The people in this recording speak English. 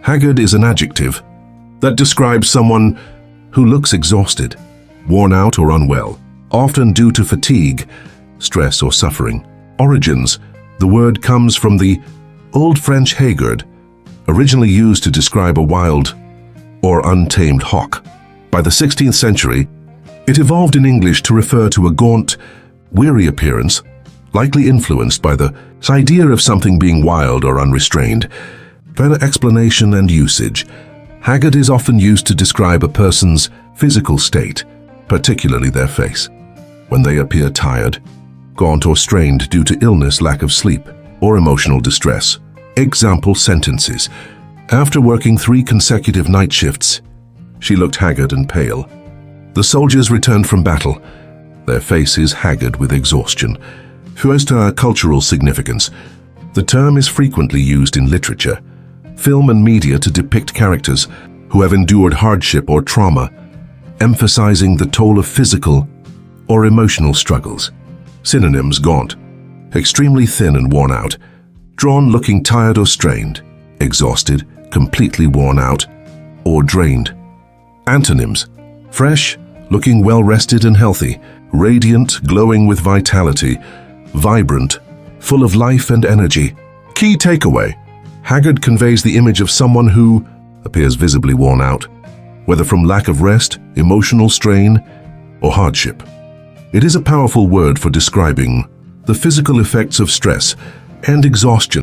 Haggard is an adjective that describes someone who looks exhausted, worn out or unwell, often due to fatigue, stress or suffering. Origins: the word comes from the Old French Haggard, originally used to describe a wild or untamed hawk. By the 16th century, it evolved in English to refer to a gaunt, weary appearance, likely influenced by the idea of something being wild or unrestrained. Further explanation and usage: haggard is often used to describe a person's physical state, particularly their face, when they appear tired, gaunt or strained due to illness, lack of sleep, or emotional distress. Example sentences: after working 3 consecutive night shifts, she looked haggard and pale. The soldiers returned from battle, their faces haggard with exhaustion. First, cultural significance: the term is frequently used in literature, film and media to depict characters who have endured hardship or trauma, emphasizing the toll of physical or emotional struggles. Synonyms: gaunt, extremely thin and worn out; drawn, looking tired or strained; exhausted, completely worn out or drained. Antonyms: fresh, looking well rested and healthy; radiant, glowing with vitality; vibrant, full of life and energy. Key takeaway: haggard conveys the image of someone who appears visibly worn out, whether from lack of rest, emotional strain, or hardship. It is a powerful word for describing the physical effects of stress and exhaustion